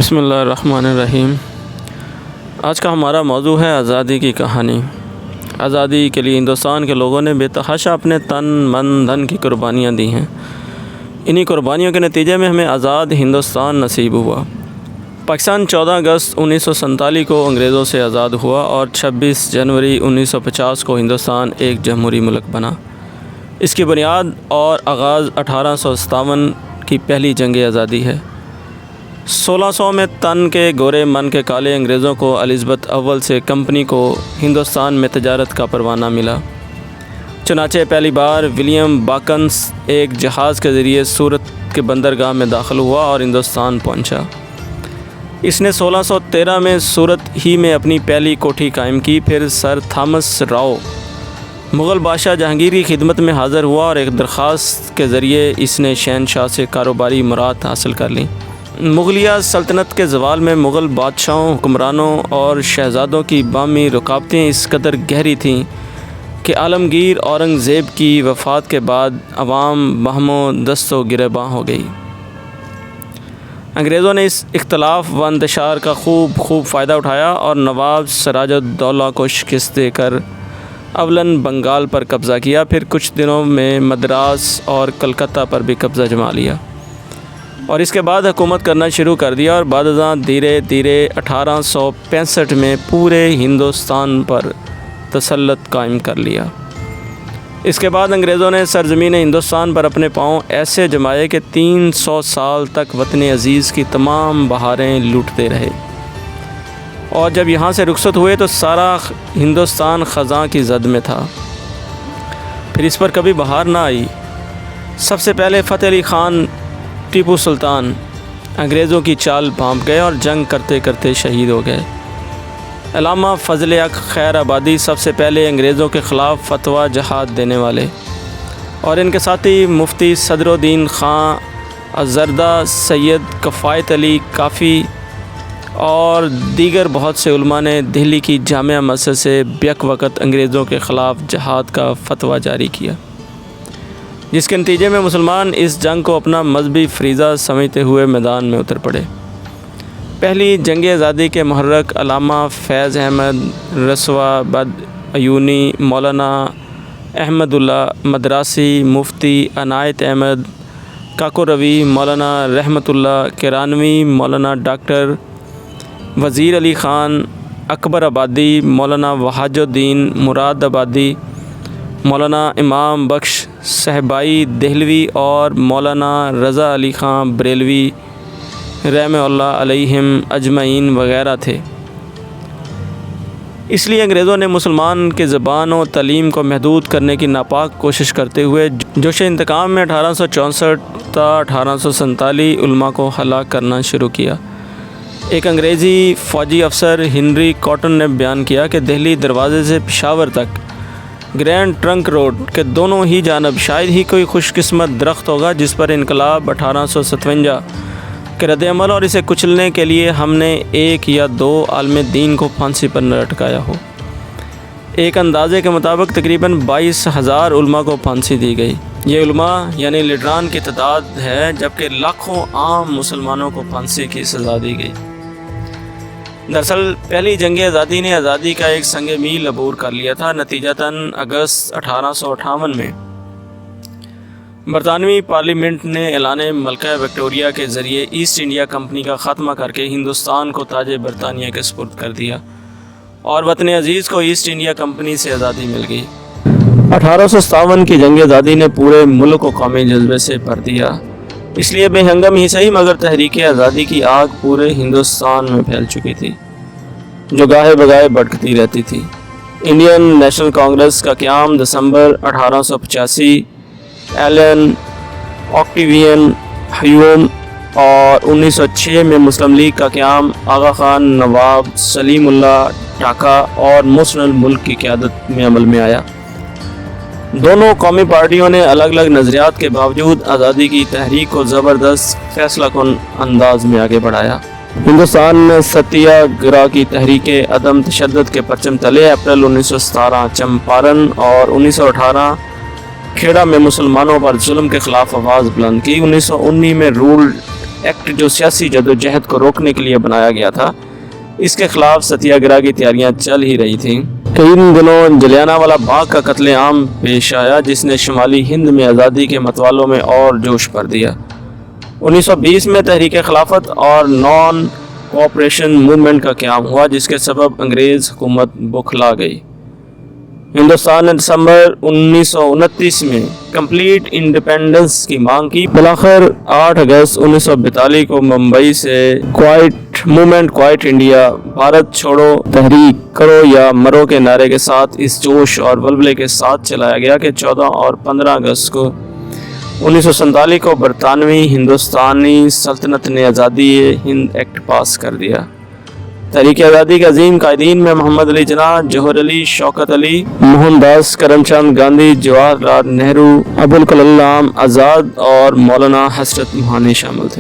بسم اللہ الرحمن الرحیم۔ آج کا ہمارا موضوع ہے آزادی کی کہانی۔ آزادی کے لیے ہندوستان کے لوگوں نے بے تحاشا اپنے تن من دھن کی قربانیاں دی ہیں۔ انہی قربانیوں کے نتیجے میں ہمیں آزاد ہندوستان نصیب ہوا۔ پاکستان 14 اگست 1947 کو انگریزوں سے آزاد ہوا اور 26 جنوری 1950 کو ہندوستان ایک جمہوری ملک بنا۔ اس کی بنیاد اور آغاز 1857 کی پہلی جنگ آزادی ہے۔ 1600 میں تن کے گورے من کے کالے انگریزوں کو الزبتھ اول سے کمپنی کو ہندوستان میں تجارت کا پروانہ ملا۔ چنانچہ پہلی بار ولیم باکنس ایک جہاز کے ذریعے سورت کے بندرگاہ میں داخل ہوا اور ہندوستان پہنچا۔ اس نے 1613 میں سورت ہی میں اپنی پہلی کوٹھی قائم کی۔ پھر سر تھامس راؤ مغل بادشاہ جہانگیر کی خدمت میں حاضر ہوا اور ایک درخواست کے ذریعے اس نے شہنشاہ سے کاروباری مراد حاصل کر لی۔ مغلیہ سلطنت کے زوال میں مغل بادشاہوں، حکمرانوں اور شہزادوں کی باہمی رکاوٹیں اس قدر گہری تھیں کہ عالمگیر اورنگزیب کی وفات کے بعد عوام باہم و دست و گریباں ہو گئی۔ انگریزوں نے اس اختلاف و انتشار کا خوب فائدہ اٹھایا اور نواب سراج الدولہ کو شکست دے کر اولاً بنگال پر قبضہ کیا، پھر کچھ دنوں میں مدراس اور کلکتہ پر بھی قبضہ جما لیا اور اس کے بعد حکومت کرنا شروع کر دیا اور بعد ازاں دھیرے دھیرے 1865 میں پورے ہندوستان پر تسلط قائم کر لیا۔ اس کے بعد انگریزوں نے سرزمین ہندوستان پر اپنے پاؤں ایسے جمائے کہ 300 سال تک وطن عزیز کی تمام بہاریں لوٹتے رہے، اور جب یہاں سے رخصت ہوئے تو سارا ہندوستان خزاں کی زد میں تھا۔ پھر اس پر کبھی بہار نہ آئی۔ سب سے پہلے فتح علی خان ٹیپو سلطان انگریزوں کی چال بھانپ گئے اور جنگ کرتے کرتے شہید ہو گئے۔ علامہ فضل حق خیر آبادی سب سے پہلے انگریزوں کے خلاف فتویٰ جہاد دینے والے، اور ان کے ساتھی مفتی صدر الدین خان الزردہ، سید کفایت علی کافی اور دیگر بہت سے علماء نے دہلی کی جامعہ مسجد سے بیک وقت انگریزوں کے خلاف جہاد کا فتویٰ جاری کیا، جس کے نتیجے میں مسلمان اس جنگ کو اپنا مذہبی فریضہ سمجھتے ہوئے میدان میں اتر پڑے۔ پہلی جنگ آزادی کے محرک علامہ فیض احمد رسوا بدعیونی، مولانا احمد اللہ مدراسی، مفتی عنایت احمد کاکوروی، مولانا رحمت اللہ کرانوی، مولانا ڈاکٹر وزیر علی خان اکبر آبادی، مولانا وحاج الدین مراد آبادی، مولانا امام بخش صہبائی دہلوی اور مولانا رضا علی خان بریلوی رحمہ اللہ علیہم اجمعین وغیرہ تھے۔ اس لیے انگریزوں نے مسلمان کی زبان و تعلیم کو محدود کرنے کی ناپاک کوشش کرتے ہوئے جوش انتقام میں 1864 تا 1847 علماء کو ہلاک کرنا شروع کیا۔ ایک انگریزی فوجی افسر ہنری کاٹن نے بیان کیا کہ دہلی دروازے سے پشاور تک گرینڈ ٹرنک روڈ کے دونوں ہی جانب شاید ہی کوئی خوش قسمت درخت ہوگا جس پر انقلاب 1857 کے رد عمل اور اسے کچلنے کے لیے ہم نے ایک یا دو عالم دین کو پھانسی پر نہ لٹکایا ہو۔ ایک اندازے کے مطابق تقریباً 22,000 علماء کو پھانسی دی گئی۔ یہ علماء یعنی لیڈران کی تعداد ہے، جبکہ لاکھوں عام مسلمانوں کو پھانسی کی سزا دی گئی۔ دراصل پہلی جنگ آزادی نے آزادی کا ایک سنگ میل عبور کر لیا تھا۔ نتیجتاً اگست 1858 میں برطانوی پارلیمنٹ نے اعلان ملکہ وکٹوریہ کے ذریعے ایسٹ انڈیا کمپنی کا خاتمہ کر کے ہندوستان کو تاج برطانیہ کے سپرد کر دیا اور وطن عزیز کو ایسٹ انڈیا کمپنی سے آزادی مل گئی۔ 1857 کی جنگ آزادی نے پورے ملک کو قومی جذبے سے بھر دیا، اس لیے بے ہنگم ہی صحیح مگر تحریک آزادی کی آگ پورے ہندوستان میں پھیل چکی تھی، جو گاہے بگاہے بھڑکتی رہتی تھی۔ انڈین نیشنل کانگریس کا قیام دسمبر 1885، ایلن آکٹیوین ہیوم اور 1906 میں مسلم لیگ کا قیام آغا خان، نواب سلیم اللہ ٹاکا اور محسن الملک کی قیادت میں عمل میں آیا۔ دونوں قومی پارٹیوں نے الگ الگ نظریات کے باوجود آزادی کی تحریک کو زبردست فیصلہ کن انداز میں آگے بڑھایا۔ ہندوستان میں ستیہ گرہ کی تحریک عدم تشدد کے پرچم تلے اپریل 1917 چمپارن اور 1918 کھیڑا میں مسلمانوں پر ظلم کے خلاف آواز بلند کی۔ 1919 میں رول ایکٹ جو سیاسی جدوجہد کو روکنے کے لیے بنایا گیا تھا، اس کے خلاف ستیہ گرہ کی تیاریاں چل ہی رہی تھیں۔ کئی دنوں جلیانہ والا باغ کا قتل عام پیش آیا، جس نے شمالی ہند میں آزادی کے متوالوں میں اور جوش بھر دیا۔ 1920 میں تحریک خلافت اور نان کوآپریشن موومنٹ کا قیام ہوا، جس کے سبب انگریز حکومت بوکھلا گئی۔ ہندوستان نے دسمبر 1929 میں کمپلیٹ انڈیپینڈنس کی مانگ کی۔ بالآخر 8 اگست 1942 کو ممبئی سے quite movement, quite India, Bharat چھوڑو تحریک، کرو یا مرو کے نعرے کے ساتھ اس جوش اور ولولے کے ساتھ چلایا گیا کہ 14 اور 15 اگست کو 1947 کو برطانوی ہندوستانی سلطنت نے آزادی ہند ایکٹ پاس کر دیا۔ تحریک آزادی کے عظیم قائدین میں محمد علی جناح، جوہر علی، شوکت علی، موہن داس کرم چند گاندھی، جواہر لال نہرو، ابوالکلام آزاد اور مولانا حسرت موہانی شامل تھے۔